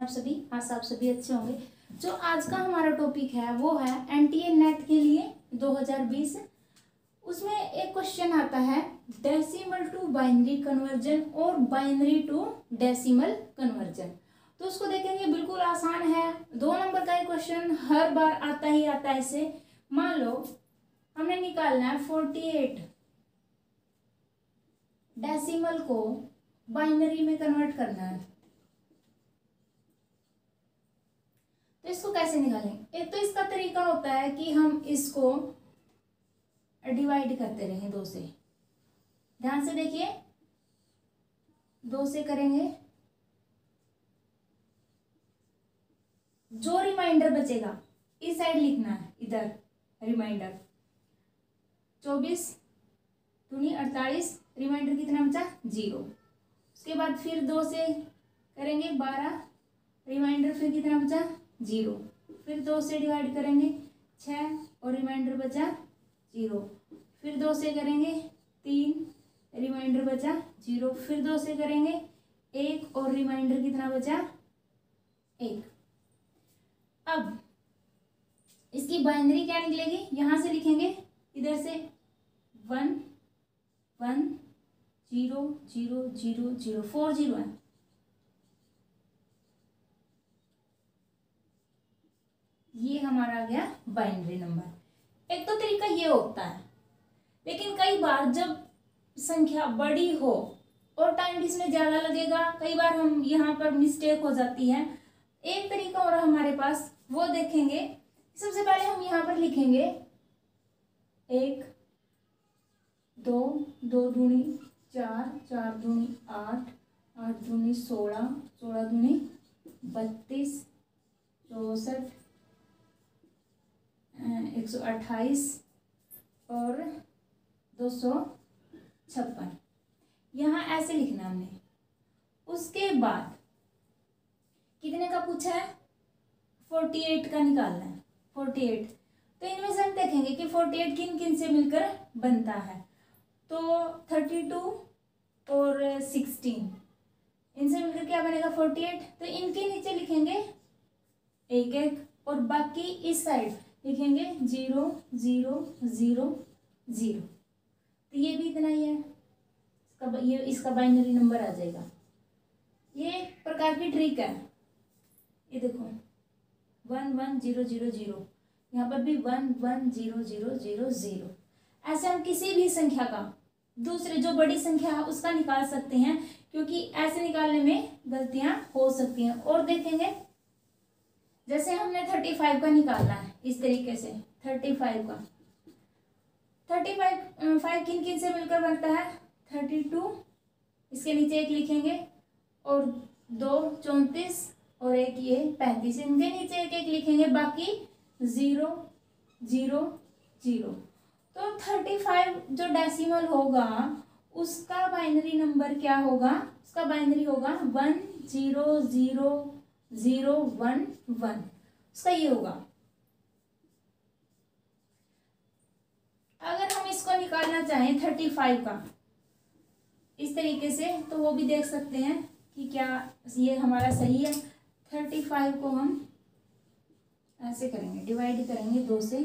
आप सभी अच्छे होंगे। जो आज का हमारा टॉपिक है वो है एनटीए नेट के लिए 2020। उसमें एक क्वेश्चन आता है डेसिमल टू बाइनरी कन्वर्जन और बाइनरी टू डेसिमल कन्वर्जन। तो उसको देखेंगे, बिल्कुल आसान है। 2 नंबर का ये क्वेश्चन हर बार आता ही आता है। इसे मान लो हमने निकालना है 48 डेसिमल को बाइनरी में कन्वर्ट करना है। तो इसको कैसे निकालेंगे? एक तो इसका तरीका होता है कि हम इसको डिवाइड करते रहें 2 से। ध्यान से देखिए, 2 से करेंगे, जो रिमाइंडर बचेगा इस साइड लिखना है, इधर रिमाइंडर 24 दूनी 48, रिमाइंडर कितना बचा 0। उसके बाद फिर 2 से करेंगे 12, रिमाइंडर फिर कितना बचा 0। फिर 2 से डिवाइड करेंगे 6 और रिमाइंडर बचा 0। फिर 2 से करेंगे 3, रिमाइंडर बचा 0। फिर 2 से करेंगे 1 और रिमाइंडर कितना बचा 1। अब इसकी बाइनरी क्या निकलेगी? यहां से लिखेंगे, इधर से 1 1 0 0 0 0, 4 0 है। ये हमारा आ गया बाइनरी नंबर। एक तो तरीका ये होता है, लेकिन कई बार जब संख्या बड़ी हो और टाइम इसमें ज़्यादा लगेगा, कई बार हम यहाँ पर मिस्टेक हो जाती है। एक तरीका और हमारे पास, वो देखेंगे। सबसे पहले हम यहाँ पर लिखेंगे 1 2 2 दूनी 4 4 दूनी 8 8 दूनी 16 16 दूनी 32 64 128 और 256। यहाँ ऐसे लिखना हमने। उसके बाद कितने का पूछा है? 48 का निकालना है। 48, तो इनमें से हम देखेंगे कि 48 किन किन से मिलकर बनता है। तो 32 और 16 इनसे मिलकर क्या बनेगा 48। तो इनके नीचे लिखेंगे 1 1 और बाकी इस साइड लिखेंगे 0 0 0 0। तो ये भी इतना ही है। इसका बाइनरी नंबर आ जाएगा। ये एक प्रकार की ट्रिक है। ये देखो 1 1 0 0 0, यहाँ पर भी 1 1 0 0 0 0। ऐसे हम किसी भी संख्या का, दूसरे जो बड़ी संख्या है उसका निकाल सकते हैं, क्योंकि ऐसे निकालने में गलतियां हो सकती हैं। और देखेंगे, जैसे हमने 35 का निकालना है इस तरीके से। 35 का 5 किन किन से मिलकर बनता है? 32, इसके नीचे 1 लिखेंगे, और 2 34 और 1 ये 35। इनके नीचे 1 1 लिखेंगे, बाकी 0 0 0। तो 35 जो डेसिमल होगा उसका बाइनरी नंबर क्या होगा? उसका बाइनरी होगा 1 0 0 0 1 1। उसका ये होगा। अगर हम इसको निकालना चाहें 35 का इस तरीके से, तो वो भी देख सकते हैं कि क्या ये हमारा सही है। 35 को हम ऐसे करेंगे, डिवाइड करेंगे 2 से।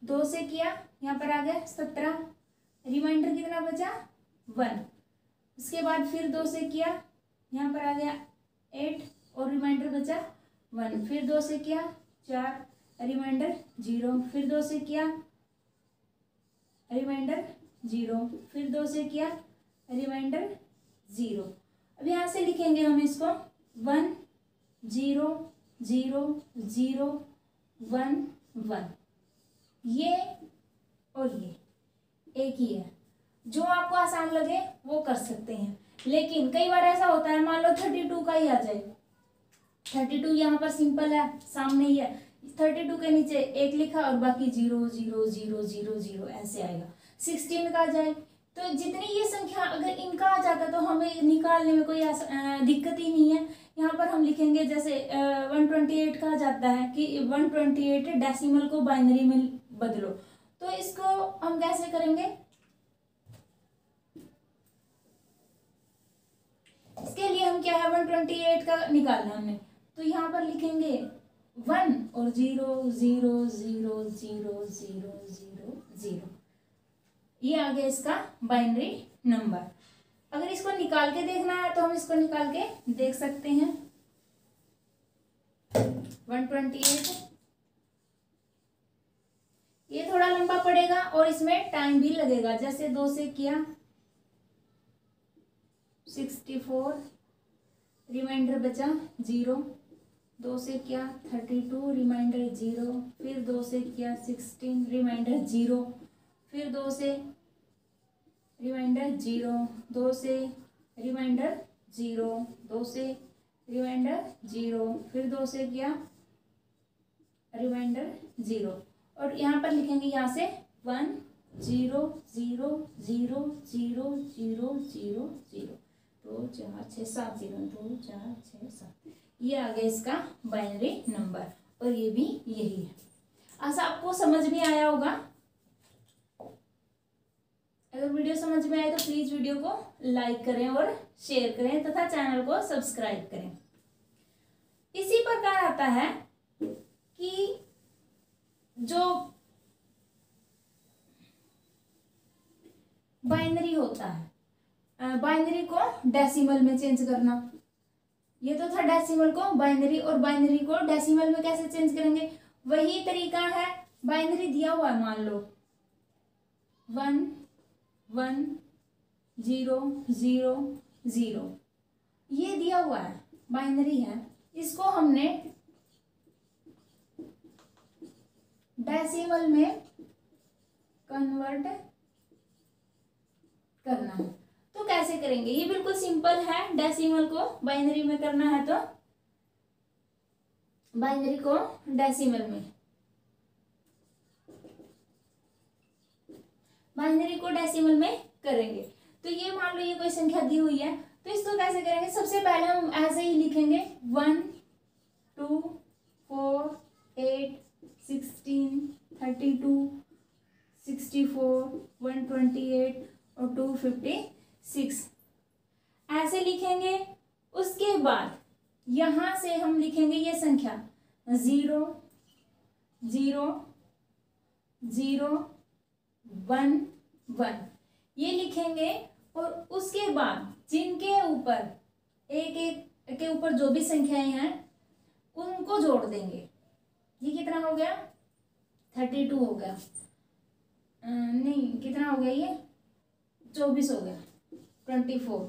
2 से किया, यहाँ पर आ गया 17, रिमाइंडर कितना बचा 1। उसके बाद फिर 2 से किया, यहाँ पर आ गया 8 और रिमाइंडर बचा 1। फिर 2 से किया 4, रिमाइंडर 0। फिर 2 से किया, रिमाइंडर 0। फिर 2 से किया, रिमाइंडर 0। अब यहाँ से लिखेंगे हम इसको 1 0 0 0 1 1। ये और ये एक ही है। जो आपको आसान लगे वो कर सकते हैं, लेकिन कई बार ऐसा होता है, मान लो 32 का ही आ जाए। 32 यहाँ पर सिंपल है, सामने ही है। 32 के नीचे 1 लिखा और बाकी 0 0 0 0 0 ऐसे आएगा। 16 का आ जाए, तो जितनी ये संख्या अगर इनका आ जाता तो हमें निकालने में कोई दिक्कत ही नहीं है। यहाँ पर हम लिखेंगे, जैसे 128 का आ जाता है कि 128 डेसिमल को बाइनरी में बदलो। तो इसको हम कैसे करेंगे? इसके लिए हम क्या है 128 का निकालना है हमने, तो यहाँ पर लिखेंगे 1 और 0 0 0 0 0 0 0। ये आ गया इसका बाइनरी नंबर। अगर इसको निकाल के देखना है तो हम इसको निकाल के देख सकते हैं। 128 ये थोड़ा लंबा पड़ेगा और इसमें टाइम भी लगेगा। जैसे 2 से किया 64, रिमाइंडर बचा 0, 2 से किया 32, रिमाइंडर 0, फिर 2 से किया 16, रिमाइंडर 0, फिर 2 से रिमाइंडर 0, 2 से रिमाइंडर 0, 2 से रिमाइंडर 0, फिर 2 से किया रिमाइंडर 0, और यहाँ पर लिखेंगे यहाँ से 1 0 0 0 0 0 0 0 2 4 6 7 0 2 4 6 7। ये आ गया इसका बाइनरी नंबर और ये भी यही है। ऐसा आपको समझ में आया होगा। अगर वीडियो समझ में आए तो प्लीज वीडियो को लाइक करें और शेयर करें तथा चैनल को सब्सक्राइब करें। इसी प्रकार आता है कि जो बाइनरी होता है, बाइनरी को डेसिमल में चेंज करना। ये तो था डेसिमल को बाइनरी, और बाइनरी को डेसिमल में कैसे चेंज करेंगे, वही तरीका है। बाइनरी दिया हुआ है, मान लो 1 1 0 0 0, ये दिया हुआ है बाइनरी है। इसको हमने डेसिमल में कन्वर्ट करना है। तो कैसे करेंगे, ये बिल्कुल सिंपल है। डेसिमल को बाइनरी में करना है तो बाइनरी को डेसिमल में, बाइनरी को डेसिमल में करेंगे। तो ये मान लो ये कोई संख्या दी हुई है, तो इसको कैसे करेंगे, सबसे पहले हम ऐसे ही लिखेंगे 1 2 4 8 16 32 64 128 और 256 ऐसे लिखेंगे। उसके बाद यहां से हम लिखेंगे ये संख्या 0 0 0 1 1 ये लिखेंगे, और उसके बाद जिनके ऊपर एक एक के ऊपर जो भी संख्याएं हैं उनको जोड़ देंगे। ये कितना हो गया 32 हो गया, नहीं कितना हो गया, ये 24 हो गया 24।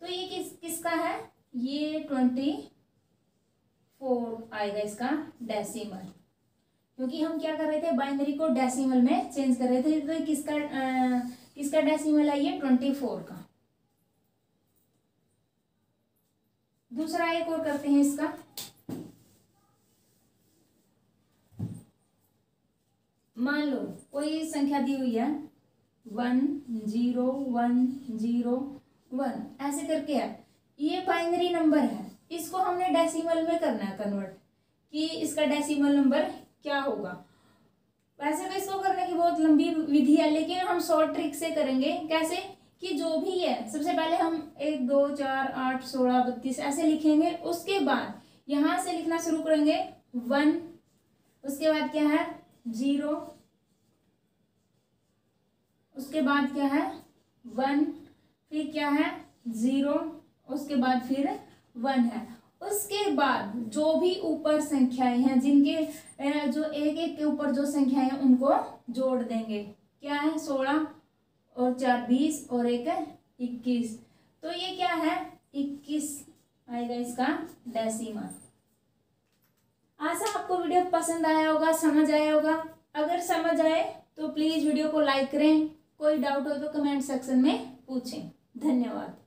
तो ये किसका है, ये 24 आएगा इसका डेसिमल, क्योंकि हम क्या कर रहे थे बाइनरी को डेसिमल में चेंज कर रहे थे। तो किसका डेसिमल है, ये 24 का। दूसरा एक और करते हैं इसका। मान लो कोई संख्या दी हुई है 1 0 1 0 1 ऐसे करके है, ये बाइनरी नंबर है। इसको हमने डेसिमल में करना है कन्वर्ट, कि इसका डेसिमल नंबर क्या होगा। वैसे तो इसको करने की बहुत लंबी विधि है, लेकिन हम शॉर्ट ट्रिक से करेंगे। कैसे, कि जो भी है सबसे पहले हम 1 2 4 8 16 32 ऐसे लिखेंगे। उसके बाद यहां से लिखना शुरू करेंगे 1, उसके बाद क्या है 0, उसके बाद क्या है 1, फिर क्या है 0, उसके बाद फिर 1 है। उसके बाद जो भी ऊपर संख्याएं हैं, जिनके जो एक एक के ऊपर जो संख्याएं हैं उनको जोड़ देंगे। क्या है 16 और 4 20 और 1 21। तो ये क्या है 21 आएगा इसका डेसिमल। आशा आपको वीडियो पसंद आया होगा, समझ आया होगा। अगर समझ आए तो प्लीज वीडियो को लाइक करें। कोई डाउट हो तो कमेंट सेक्शन में पूछें। धन्यवाद।